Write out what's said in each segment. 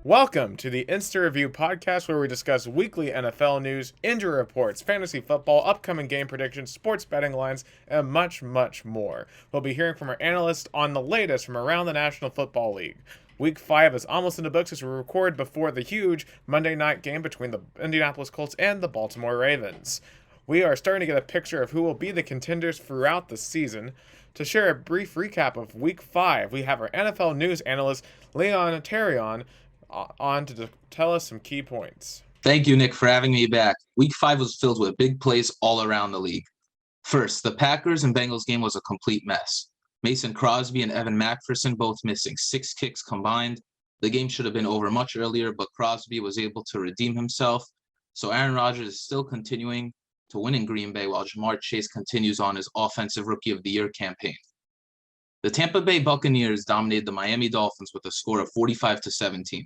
Welcome to the Insta Review podcast where we discuss weekly NFL news, injury reports, fantasy football, upcoming game predictions, sports betting lines, and much, much more. We'll be hearing from our analysts on the latest from around the National Football League. Week 5 is almost in the books as we record before the huge Monday night game between the Indianapolis Colts and the Baltimore Ravens. We are starting to get a picture of who will be the contenders throughout the season. To share a brief recap of Week 5, we have our NFL news analyst, Leon Terrion, on to tell us some key points. Thank you, Nick, for having me back. Week 5 was filled with big plays all around the league. First, the Packers and Bengals game was a complete mess. Mason Crosby and Evan McPherson both missing 6 kicks combined. The game should have been over much earlier, but Crosby was able to redeem himself. So Aaron Rodgers is still continuing to win in Green Bay while Jamar Chase continues on his Offensive Rookie of the Year campaign. The Tampa Bay Buccaneers dominated the Miami Dolphins with a score of 45-17.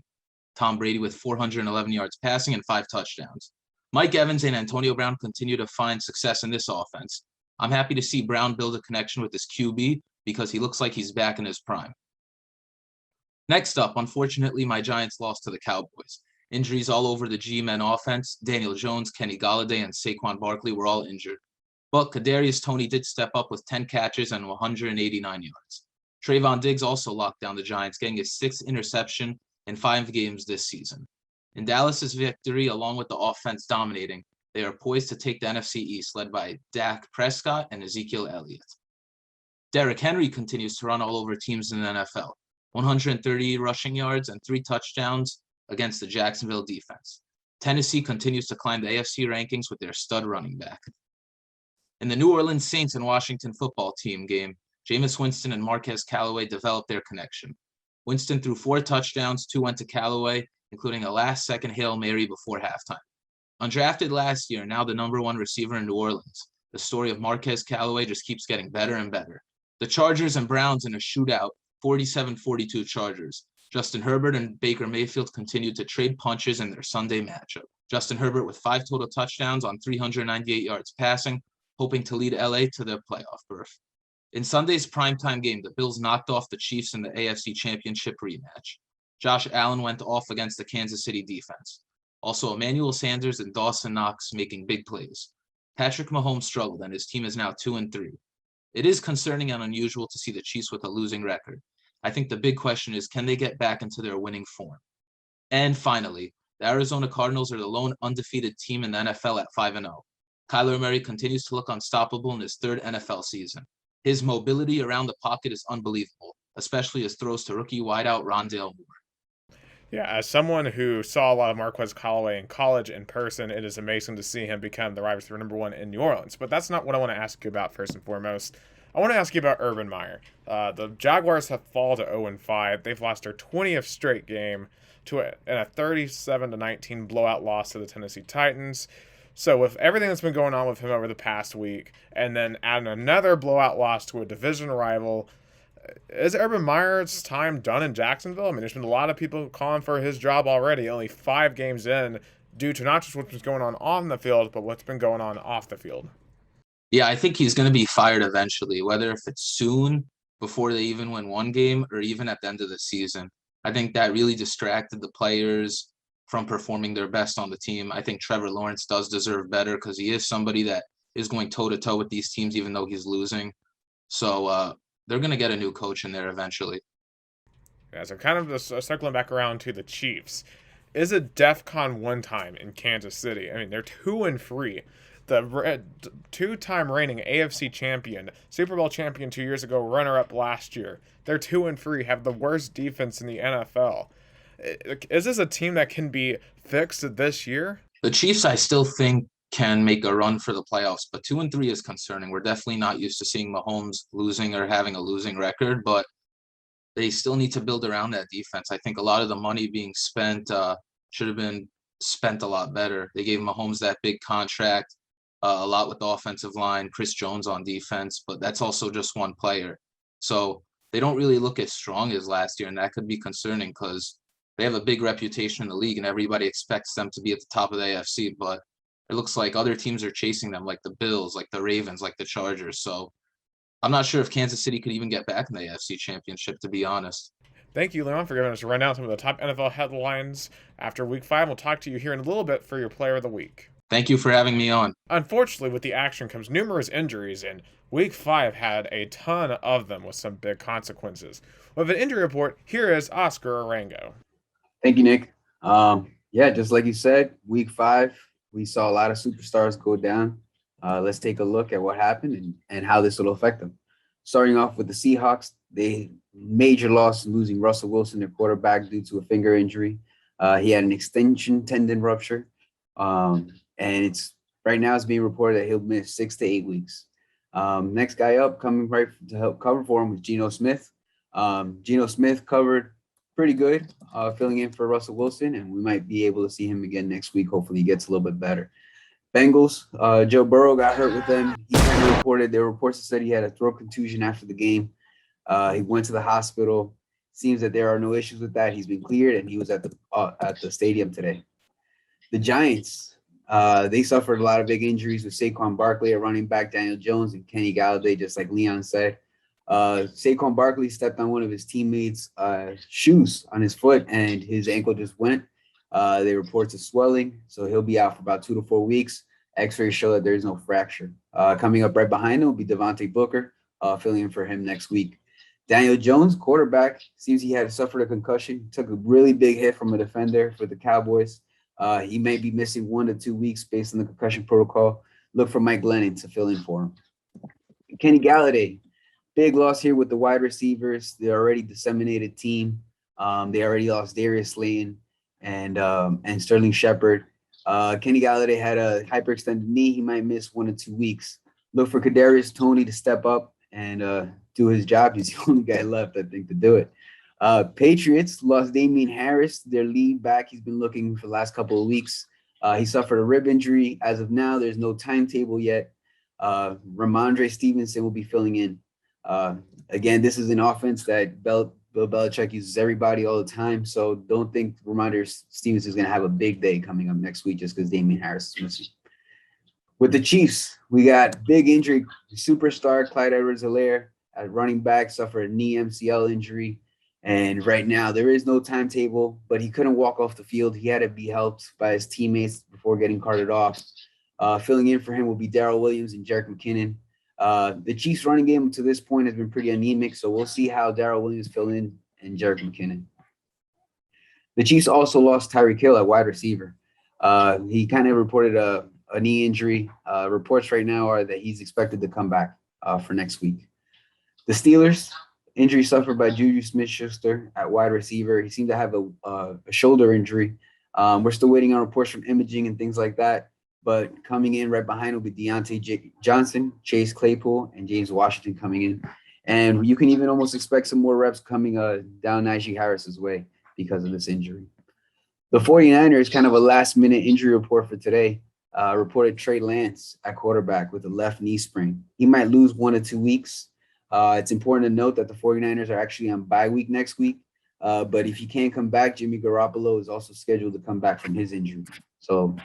Tom Brady with 411 yards passing and 5 touchdowns. Mike Evans and Antonio Brown continue to find success in this offense. I'm happy to see Brown build a connection with his QB because he looks like he's back in his prime. Next up, unfortunately, my Giants lost to the Cowboys. Injuries all over the G-men offense. Daniel Jones, Kenny Gallaudet, and Saquon Barkley were all injured. But Kadarius Toney did step up with 10 catches and 189 yards. Trayvon Diggs also locked down the Giants, getting his 6th interception in 5 games this season. In Dallas's victory, along with the offense dominating, they are poised to take the NFC East, led by Dak Prescott and Ezekiel Elliott. Derrick Henry continues to run all over teams in the NFL, 130 rushing yards and 3 touchdowns against the Jacksonville defense. Tennessee continues to climb the AFC rankings with their stud running back. In the New Orleans Saints and Washington football team game, Jameis Winston and Marquez Callaway developed their connection. Winston threw 4 touchdowns, 2 went to Callaway, including a last-second Hail Mary before halftime. Undrafted last year, now the number 1 receiver in New Orleans, the story of Marquez Callaway just keeps getting better and better. The Chargers and Browns in a shootout, 47-42 Chargers. Justin Herbert and Baker Mayfield continued to trade punches in their Sunday matchup. Justin Herbert with 5 total touchdowns on 398 yards passing, hoping to lead LA to their playoff berth. In Sunday's primetime game, the Bills knocked off the Chiefs in the AFC Championship rematch. Josh Allen went off against the Kansas City defense. Also, Emmanuel Sanders and Dawson Knox making big plays. Patrick Mahomes struggled, and his team is now 2-3. It is concerning and unusual to see the Chiefs with a losing record. I think the big question is, can they get back into their winning form? And finally, the Arizona Cardinals are the lone undefeated team in the NFL at 5-0. Kyler Murray continues to look unstoppable in his 3rd NFL season. His mobility around the pocket is unbelievable, especially his throws to rookie wideout Rondale Moore. Yeah, as someone who saw a lot of Marquez Callaway in college in person, it is amazing to see him become the wide receiver number 1 in New Orleans. But that's not what I want to ask you about first and foremost. I want to ask you about Urban Meyer. The Jaguars have fallen to 0-5. They've lost their 20th straight game in a 37-19 blowout loss to the Tennessee Titans. So with everything that's been going on with him over the past week, and then adding another blowout loss to a division rival, is Urban Meyer's time done in Jacksonville? I mean, there's been a lot of people calling for his job already, only 5 games in, due to not just what's been going on the field, but what's been going on off the field. Yeah, I think he's going to be fired eventually, whether if it's soon, before they even win 1 game, or even at the end of the season. I think that really distracted the players from performing their best on the team. I think Trevor Lawrence does deserve better because he is somebody that is going toe-to-toe with these teams, even though he's losing. So they're going to get a new coach in there eventually. Yeah, so kind of just circling back around to the Chiefs. Is it DEFCON 1 time in Kansas City? I mean, they're 2-3. The 2-time reigning AFC champion, Super Bowl champion 2 years ago, runner-up last year. They're 2-3, have the worst defense in the NFL. Is this a team that can be fixed this year? The Chiefs, I still think, can make a run for the playoffs, but 2-3 is concerning. We're definitely not used to seeing Mahomes losing or having a losing record, but they still need to build around that defense. I think a lot of the money being spent should have been spent a lot better. They gave Mahomes that big contract, a lot with the offensive line, Chris Jones on defense, but that's also just one player. So they don't really look as strong as last year, and that could be concerning because they have a big reputation in the league and everybody expects them to be at the top of the AFC, but it looks like other teams are chasing them, like the Bills, like the Ravens, like the Chargers. So I'm not sure if Kansas City could even get back in the AFC Championship, to be honest. Thank you, Leon, for giving us a rundown of some of the top NFL headlines after Week 5. We'll talk to you here in a little bit for your Player of the Week. Thank you for having me on. Unfortunately, with the action comes numerous injuries, and Week 5 had a ton of them with some big consequences. With an injury report, here is Oscar Arango. Thank you, Nick. Yeah, just like you said, Week 5, we saw a lot of superstars go down. Let's take a look at what happened and how this will affect them. Starting off with the Seahawks, they major loss losing Russell Wilson, their quarterback, due to a finger injury. He had an extension tendon rupture, and it's right now it's being reported that he'll miss 6 to 8 weeks. Next guy up, coming right to help cover for him, was Geno Smith. Geno Smith covered pretty good, filling in for Russell Wilson, and we might be able to see him again next week. Hopefully he gets a little bit better. Bengals, Joe Burrow got hurt with them. He kind of reported, there were reports that said he had a throat contusion after the game. He went to the hospital. Seems that there are no issues with that. He's been cleared, and he was at the stadium today. The Giants, they suffered a lot of big injuries with Saquon Barkley, a running back, Daniel Jones, and Kenny Gallaudet, just like Leon said. Saquon Barkley stepped on one of his teammates' shoes on his foot, and his ankle just went. They reports of swelling, so he'll be out for about 2 to 4 weeks. X-rays show that there's no fracture. Coming up right behind him will be Devontae Booker, filling in for him next week. Daniel Jones, quarterback, seems he had suffered a concussion. Took a really big hit from a defender for the Cowboys. He may be missing 1 to 2 weeks based on the concussion protocol. Look for Mike Glennon to fill in for him. Kenny Gallaudet, big loss here with the wide receivers. They're already disseminated team. They already lost Darius Slayton and Sterling Shepard. Kenny Gallaudet had a hyperextended knee. He might miss 1 to 2 weeks. Look for Kadarius Toney to step up and do his job. He's the only guy left, I think, to do it. Patriots lost Damian Harris, their lead back. He's been looking for the last couple of weeks. He suffered a rib injury. As of now, there's no timetable yet. Ramondre Stevenson will be filling in. Again, this is an offense that Bill Belichick uses everybody all the time, so don't think Ramondre Stevenson is going to have a big day coming up next week just because Damian Harris is missing. With the Chiefs, we got big injury. Superstar Clyde Edwards-Helaire at running back suffered a knee MCL injury, and right now there is no timetable, but he couldn't walk off the field. He had to be helped by his teammates before getting carted off. Filling in for him will be Darrell Williams and Jerick McKinnon. The Chiefs running game to this point has been pretty anemic, so we'll see how Darrell Williams fill in and Jerick McKinnon. The Chiefs also lost Tyreek Hill at wide receiver. He kind of reported a knee injury. Reports right now are that he's expected to come back for next week. The Steelers, injury suffered by Juju Smith-Schuster at wide receiver. He seemed to have a shoulder injury. We're still waiting on reports from imaging and things like that. But coming in right behind will be Deontay Johnson, Chase Claypool, and James Washington coming in. And you can even almost expect some more reps coming down Najee Harris's way because of this injury. The 49ers, kind of a last-minute injury report for today, reported Trey Lance at quarterback with a left knee sprain. He might lose 1 to 2 weeks. It's important to note that the 49ers are actually on bye week next week. But if he can't come back, Jimmy Garoppolo is also scheduled to come back from his injury. So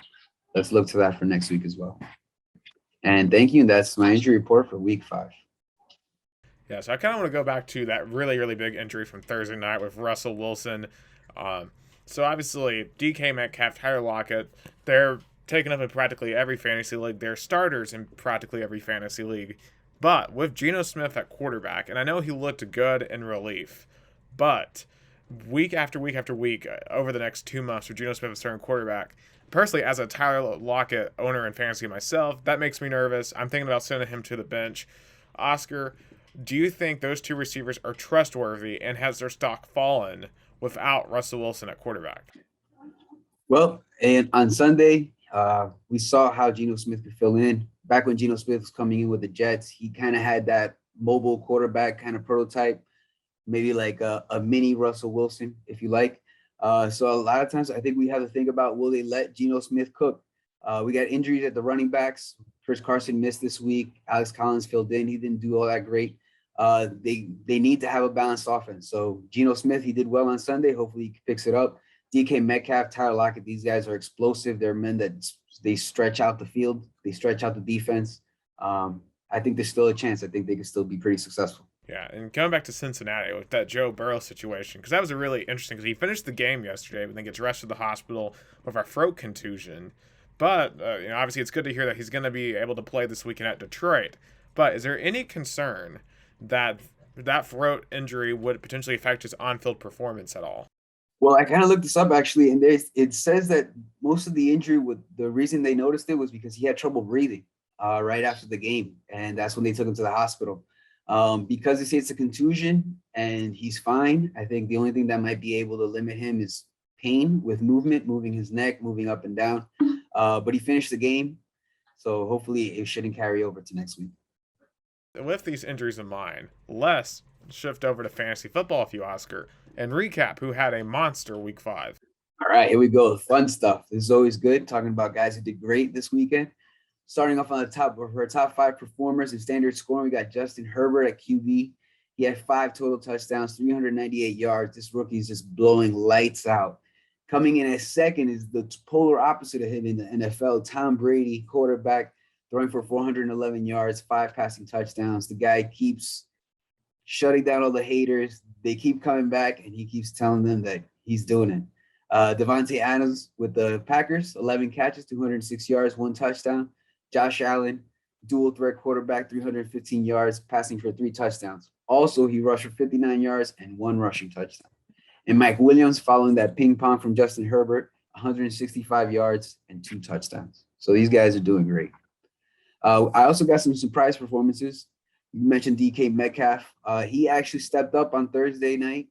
let's look to that for next week as well. And thank you. That's my injury report for Week 5. Yeah, so I kind of want to go back to that really, really big injury from Thursday night with Russell Wilson. So obviously, DK Metcalf, Tyler Lockett, they're taken up in practically every fantasy league. They're starters in practically every fantasy league. But with Geno Smith at quarterback, and I know he looked good in relief, but week after week after week, over the next 2 months, with Geno Smith as starting quarterback, personally, as a Tyler Lockett owner in fantasy myself, that makes me nervous. I'm thinking about sending him to the bench. Oscar, do you think those 2 receivers are trustworthy, and has their stock fallen without Russell Wilson at quarterback? Well, and on Sunday, we saw how Geno Smith could fill in. Back when Geno Smith was coming in with the Jets, he kind of had that mobile quarterback kind of prototype, maybe like a mini Russell Wilson, if you like. So a lot of times I think we have to think about, will they let Geno Smith cook? We got injuries at the running backs. Chris Carson missed this week. Alex Collins filled in. He didn't do all that great. They need to have a balanced offense. So Geno Smith, he did well on Sunday. Hopefully he can fix it up. DK Metcalf, Tyler Lockett, these guys are explosive. They're men that they stretch out the field. They stretch out the defense. I think there's still a chance. I think they can still be pretty successful. Yeah, and going back to Cincinnati with that Joe Burrow situation, because that was a really interesting. Because he finished the game yesterday, but then gets rushed to the hospital with a throat contusion. But obviously, it's good to hear that he's going to be able to play this weekend at Detroit. But is there any concern that that throat injury would potentially affect his on-field performance at all? Well, I kind of looked this up actually, and it says that most of the injury, the reason they noticed it was because he had trouble breathing right after the game, and that's when they took him to the hospital. Because they say it's a contusion and he's fine, I think the only thing that might be able to limit him is pain with movement, moving his neck, moving up and down. But he finished the game, so hopefully it shouldn't carry over to next week. With these injuries in mind, let's shift over to fantasy football with you, Oscar, and recap who had a monster week 5. All right, here we go. Fun stuff. This is always good, talking about guys who did great this weekend. Starting off on the top of her top 5 performers in standard scoring, we got Justin Herbert at QB. He had 5 total touchdowns, 398 yards. This rookie's just blowing lights out. Coming in at second is the polar opposite of him in the NFL, Tom Brady, quarterback, throwing for 411 yards, 5 passing touchdowns. The guy keeps shutting down all the haters. They keep coming back, and he keeps telling them that he's doing it. Devontae Adams with the Packers, 11 catches, 206 yards, 1 touchdown. Josh Allen, dual threat quarterback, 315 yards, passing for 3 touchdowns. Also, he rushed for 59 yards and 1 rushing touchdown. And Mike Williams, following that ping pong from Justin Herbert, 165 yards and 2 touchdowns. So these guys are doing great. I also got some surprise performances. You mentioned DK Metcalf. He actually stepped up on Thursday night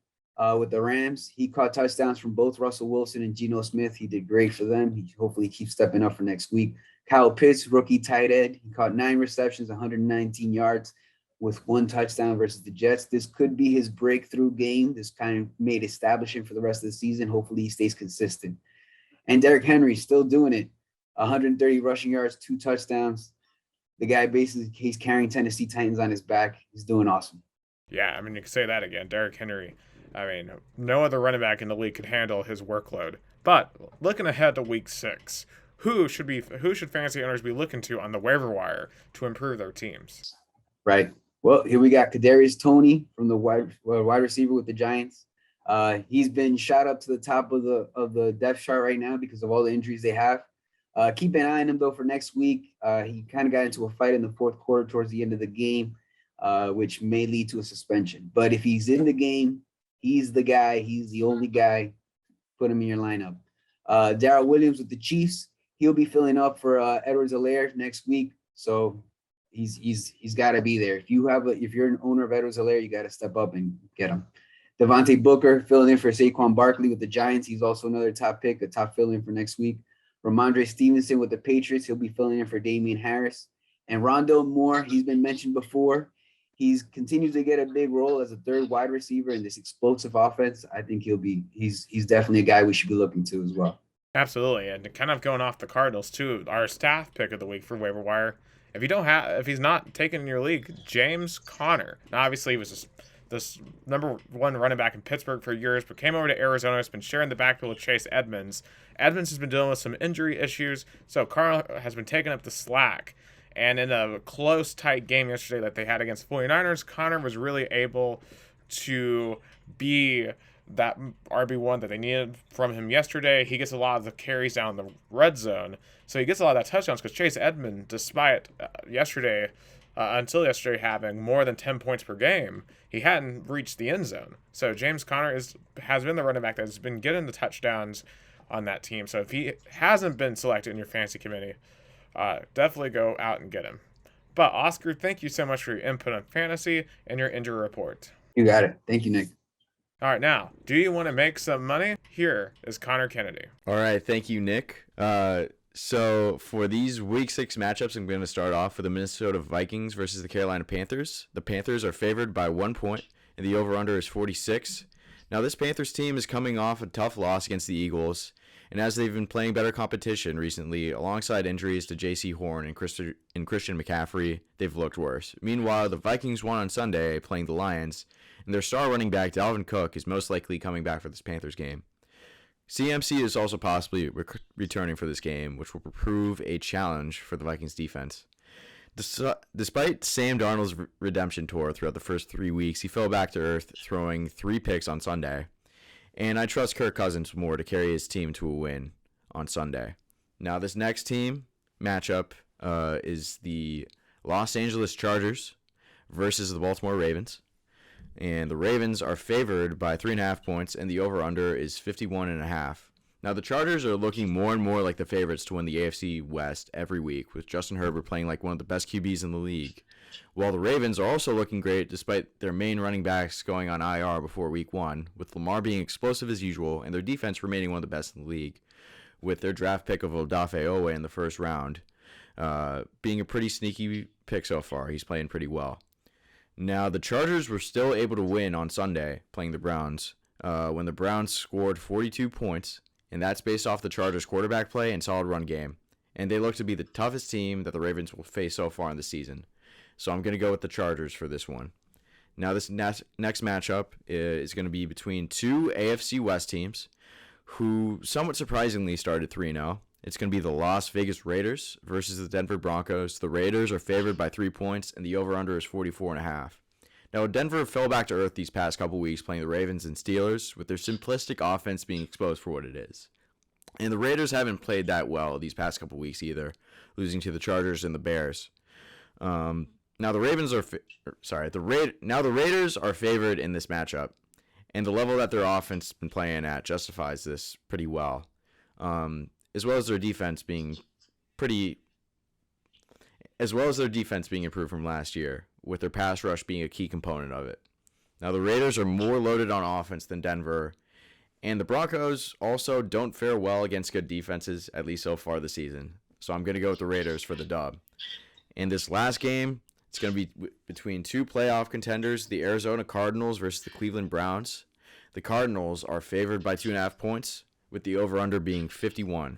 with the Rams. He caught touchdowns from both Russell Wilson and Geno Smith. He did great for them. He hopefully keeps stepping up for next week. Kyle Pitts, rookie tight end. He caught 9 receptions, 119 yards with 1 touchdown versus the Jets. This could be his breakthrough game. This kind of may establish him for the rest of the season. Hopefully he stays consistent. And Derrick Henry still doing it. 130 rushing yards, 2 touchdowns. The guy basically, he's carrying Tennessee Titans on his back. He's doing awesome. Yeah, I mean, you can say that again. Derrick Henry, I mean, no other running back in the league could handle his workload. But looking ahead to week 6, who should fantasy owners be looking to on the waiver wire to improve their teams? Right. Well, here we got Kadarius Toney from the wide receiver with the Giants. He's been shot up to the top of the depth chart right now because of all the injuries they have. Keep an eye on him, though, for next week. He kind of got into a fight in the 4th quarter towards the end of the game, which may lead to a suspension. But if he's in the game, he's the guy. He's the only guy. Put him in your lineup. Darrell Williams with the Chiefs. He'll be filling up for Edwards-Helaire next week. So he's got to be there. If you're an owner of Edwards-Helaire, you got to step up and get him. Devontae Booker filling in for Saquon Barkley with the Giants. He's also another top pick, a top fill-in for next week. Ramondre Stevenson with the Patriots. He'll be filling in for Damian Harris. And Rondale Moore, he's been mentioned before. He's continues to get a big role as a 3rd wide receiver in this explosive offense. I think he's definitely a guy we should be looking to as well. Absolutely, and kind of going off the Cardinals too, our staff pick of the week for waiver wire. If he's not taken in your league, James Conner. Now, obviously, he was this number 1 running back in Pittsburgh for years, but came over to Arizona. Has been sharing the backfield with Chase Edmonds. Edmonds has been dealing with some injury issues, so Conner has been taking up the slack. And in a close, tight game yesterday that they had against 49ers, Conner was really able to be that RB1 that they needed from him yesterday. He gets a lot of the carries down the red zone, so he gets a lot of that touchdowns because Chase Edmonds, despite until yesterday having more than 10 points per game, he hadn't reached the end zone. So James Conner has been the running back that has been getting the touchdowns on that team. So if he hasn't been selected in your fantasy committee, definitely go out and get him. But Oscar, thank you so much for your input on fantasy and your injury report. You got it. Thank you, Nick. All right, now, do you want to make some money? Here is Connor Kennedy. All right, thank you, Nick. So for these Week 6 matchups, I'm going to start off with the Minnesota Vikings versus the Carolina Panthers. The Panthers are favored by 1 point, and the over-under is 46. Now, this Panthers team is coming off a tough loss against the Eagles, and as they've been playing better competition recently, alongside injuries to J.C. Horn and Christian McCaffrey, they've looked worse. Meanwhile, the Vikings won on Sunday playing the Lions, and their star running back, Dalvin Cook, is most likely coming back for this Panthers game. CMC is also possibly returning for this game, which will prove a challenge for the Vikings defense. Despite Sam Darnold's redemption tour throughout the first 3 weeks, he fell back to earth, throwing 3 picks on Sunday. And I trust Kirk Cousins more to carry his team to a win on Sunday. Now, this next team matchup is the Los Angeles Chargers versus the Baltimore Ravens. And the Ravens are favored by 3.5 points, and the over-under is 51.5. Now, the Chargers are looking more and more like the favorites to win the AFC West every week, with Justin Herbert playing like one of the best QBs in the league. While the Ravens are also looking great despite their main running backs going on IR before week 1, with Lamar being explosive as usual and their defense remaining one of the best in the league, with their draft pick of Odafe Owe in the first round being a pretty sneaky pick so far. He's playing pretty well. Now, the Chargers were still able to win on Sunday playing the Browns when the Browns scored 42 points, and that's based off the Chargers' quarterback play and solid run game. And they look to be the toughest team that the Ravens will face so far in the season. So I'm going to go with the Chargers for this one. Now, this next matchup is going to be between 2 AFC West teams who somewhat surprisingly started 3-0. It's going to be the Las Vegas Raiders versus the Denver Broncos. The Raiders are favored by 3 points, and the over-under is 44.5. Now, Denver fell back to earth these past couple weeks playing the Ravens and Steelers, with their simplistic offense being exposed for what it is. And the Raiders haven't played that well these past couple weeks either, losing to the Chargers and the Bears. Now the Ravens are the Raiders are favored in this matchup, and the level that their offense has been playing at justifies this pretty well, as well as their defense being improved from last year, with their pass rush being a key component of it. Now the Raiders are more loaded on offense than Denver, and the Broncos also don't fare well against good defenses, at least so far this season. So I'm going to go with the Raiders for the dub. In this last game, it's going to be between 2 playoff contenders, the Arizona Cardinals versus the Cleveland Browns. The Cardinals are favored by 2.5 points, with the over-under being 51.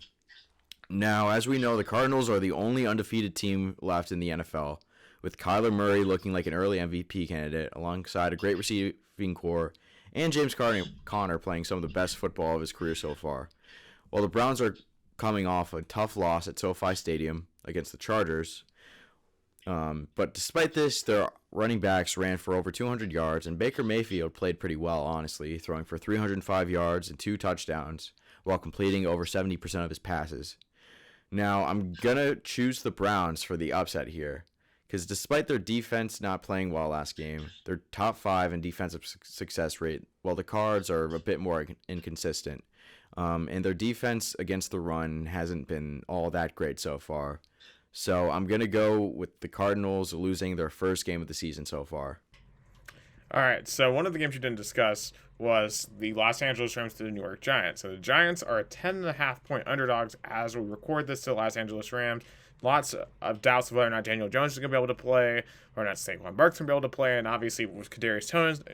Now, as we know, the Cardinals are the only undefeated team left in the NFL, with Kyler Murray looking like an early MVP candidate alongside a great receiving core, and James Conner playing some of the best football of his career so far. While the Browns are coming off a tough loss at SoFi Stadium against the Chargers, but despite this, their running backs ran for over 200 yards, and Baker Mayfield played pretty well, honestly, throwing for 305 yards and 2 touchdowns while completing over 70% of his passes. Now, I'm going to choose the Browns for the upset here, because despite their defense not playing well last game, they're top 5 in defensive success rate, while the Cards are a bit more inconsistent. And their defense against the run hasn't been all that great so far. So I'm going to go with the Cardinals losing their first game of the season so far. All right, so one of the games you didn't discuss was the Los Angeles Rams to the New York Giants. So the Giants are 10.5-point underdogs as we record this to the Los Angeles Rams. Lots of doubts of whether or not Daniel Jones is going to be able to play, or not Saquon Barkley's going to be able to play, and obviously with Kadarius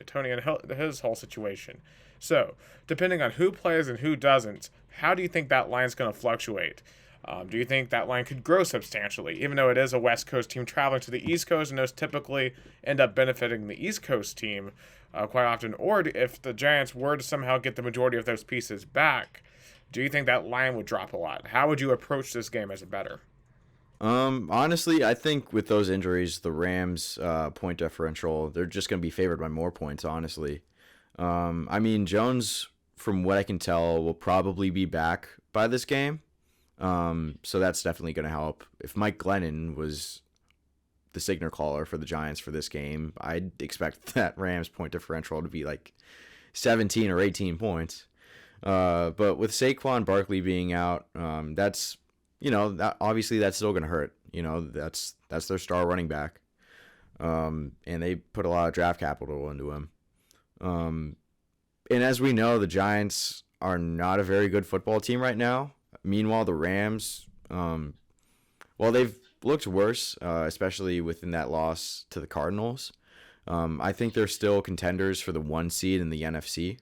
Toney and his whole situation. So, depending on who plays and who doesn't, how do you think that line's going to fluctuate? Do you think that line could grow substantially, even though it is a West Coast team traveling to the East Coast, and those typically end up benefiting the East Coast team quite often? Or if the Giants were to somehow get the majority of those pieces back, do you think that line would drop a lot? How would you approach this game as a bettor? Honestly, I think with those injuries, the Rams' point differential, they're just going to be favored by more points, honestly. I mean, Jones, from what I can tell, will probably be back by this game. So that's definitely going to help. If Mike Glennon was the signal caller for the Giants for this game, I'd expect that Rams point differential to be like 17 or 18 points. But with Saquon Barkley being out, that's, obviously that's still going to hurt. That's their star running back. And they put a lot of draft capital into him. And as we know, the Giants are not a very good football team right now. Meanwhile, the Rams, well, they've looked worse, especially within that loss to the Cardinals. I think they're still contenders for the 1 seed in the NFC.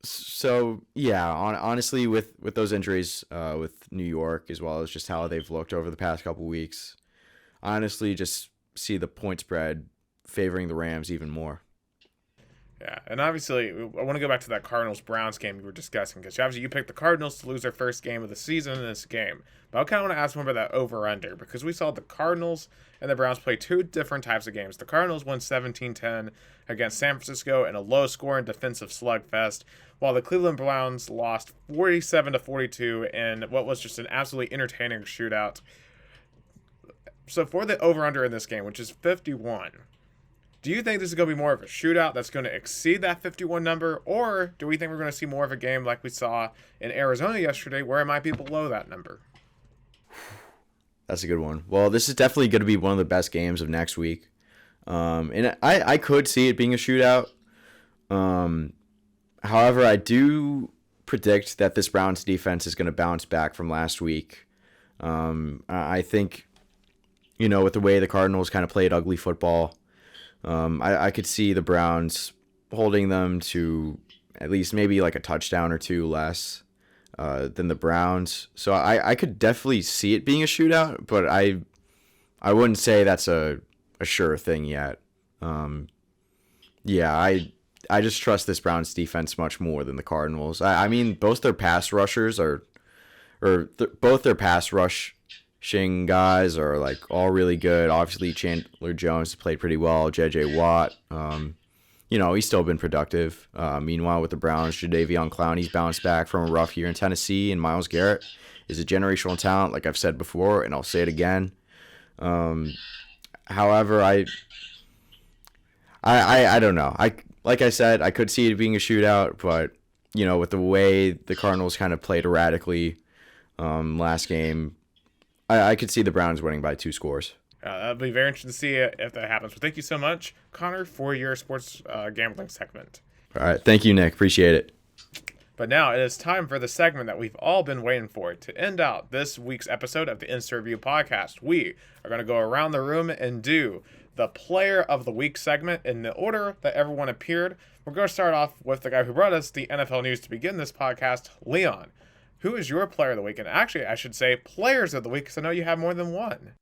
So, yeah, honestly, with those injuries with New York, as well as just how they've looked over the past couple weeks, I honestly just see the point spread favoring the Rams even more. Yeah, and obviously, I want to go back to that Cardinals-Browns game you were discussing, because obviously you picked the Cardinals to lose their first game of the season in this game. But I kind of want to ask more about that over-under, because we saw the Cardinals and the Browns play two different types of games. The Cardinals won 17-10 against San Francisco in a low-scoring defensive slugfest, while the Cleveland Browns lost 47-42 in what was just an absolutely entertaining shootout. So for the over-under in this game, which is 51, do you think this is going to be more of a shootout that's going to exceed that 51 number, or do we think we're going to see more of a game like we saw in Arizona yesterday where it might be below that number? That's a good one. Well, this is definitely going to be one of the best games of next week. And I could see it being a shootout. However, I do predict that this Browns defense is going to bounce back from last week. I think, with the way the Cardinals kind of played ugly football, I could see the Browns holding them to at least maybe like a touchdown or two less than the Browns. So I could definitely see it being a shootout, but I wouldn't say that's a sure thing yet. I just trust this Browns defense much more than the Cardinals. I mean, both their pass rushers both their pass rushing guys are like all really good. Obviously, Chandler Jones played pretty well. J.J. Watt, he's still been productive. Meanwhile, with the Browns, Jadeveon Clowney's bounced back from a rough year in Tennessee, and Myles Garrett is a generational talent, like I've said before, and I'll say it again. However, I don't know. Like I said, I could see it being a shootout, but with the way the Cardinals kind of played erratically last game, I could see the Browns winning by 2 scores. That'll be very interesting to see if that happens. But thank you so much, Connor, for your sports gambling segment. All right. Thank you, Nick. Appreciate it. But now it is time for the segment that we've all been waiting for to end out this week's episode of the Instant Review podcast. We are going to go around the room and do the Player of the Week segment in the order that everyone appeared. We're going to start off with the guy who brought us the NFL news to begin this podcast, Leon. Who is your Player of the Week? And actually, I should say Players of the Week, because I know you have more than one.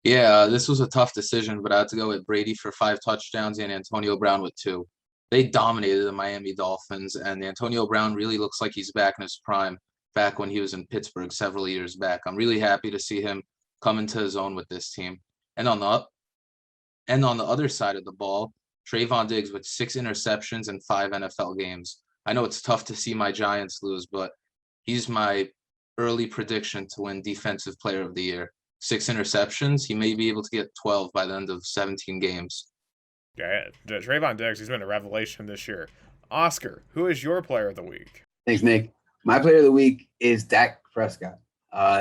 Yeah, this was a tough decision, but I had to go with Brady for 5 touchdowns and Antonio Brown with 2. They dominated the Miami Dolphins, and Antonio Brown really looks like he's back in his prime, back when he was in Pittsburgh several years back. I'm really happy to see him come into his own with this team. And on the other side of the ball, Trayvon Diggs with 6 interceptions in 5 NFL games. I know it's tough to see my Giants lose, but he's my early prediction to win Defensive Player of the Year. 6 interceptions. He may be able to get 12 by the end of 17 games. Yeah, Trayvon Diggs, he's been a revelation this year. Oscar, who is your Player of the Week? Thanks, Nick. My Player of the Week is Dak Prescott.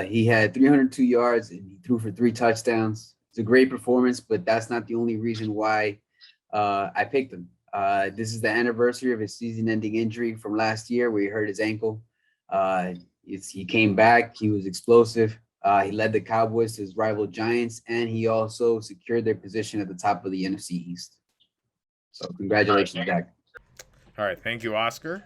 He had 302 yards and he threw for 3 touchdowns. It's a great performance, but that's not the only reason why I picked him. This is the anniversary of his season-ending injury from last year where he hurt his ankle. He came back. He was explosive. He led the Cowboys to his rival Giants, and he also secured their position at the top of the NFC East. So congratulations, Dak. All right, thank you, Oscar.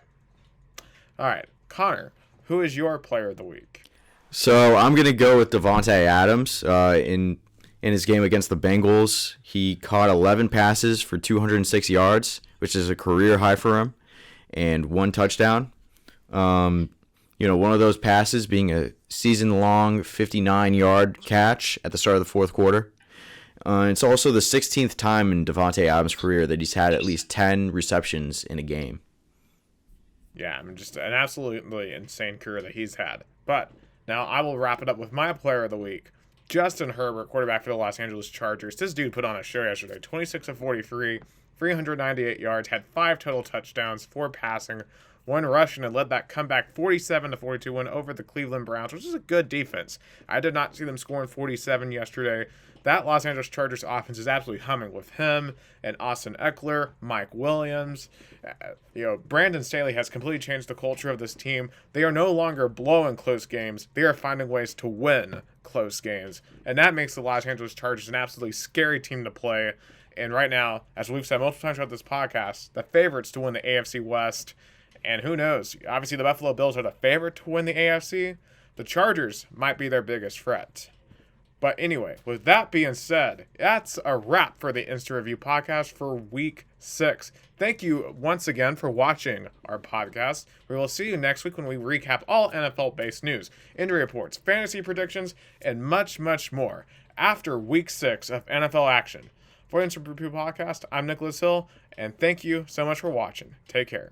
All right, Connor, who is your Player of the Week? So I'm going to go with Devontae Adams. In his game against the Bengals, he caught 11 passes for 206 yards, which is a career high for him, and 1 touchdown. One of those passes being a season-long 59-yard catch at the start of the fourth quarter. It's also the 16th time in Devontae Adams' career that he's had at least 10 receptions in a game. Yeah, just an absolutely insane career that he's had. But now I will wrap it up with my Player of the Week. Justin Herbert, quarterback for the Los Angeles Chargers. This dude put on a show yesterday. 26 of 43, 398 yards, had 5 total touchdowns, 4 passing, 1 rushing, and led that comeback 47-42 win over the Cleveland Browns, which is a good defense. I did not see them scoring 47 yesterday. That Los Angeles Chargers offense is absolutely humming with him and Austin Eckler, Mike Williams. Brandon Staley has completely changed the culture of this team. They are no longer blowing close games. They are finding ways to win close games. And that makes the Los Angeles Chargers an absolutely scary team to play. And right now, as we've said multiple times throughout this podcast, the favorites to win the AFC West. And who knows? Obviously, the Buffalo Bills are the favorite to win the AFC. The Chargers might be their biggest threat. But anyway, with that being said, that's a wrap for the Insta Review podcast for week 6. Thank you once again for watching our podcast. We will see you next week when we recap all NFL-based news, injury reports, fantasy predictions, and much, much more after week 6 of NFL action. For the Insta Review podcast, I'm Nicholas Hill, and thank you so much for watching. Take care.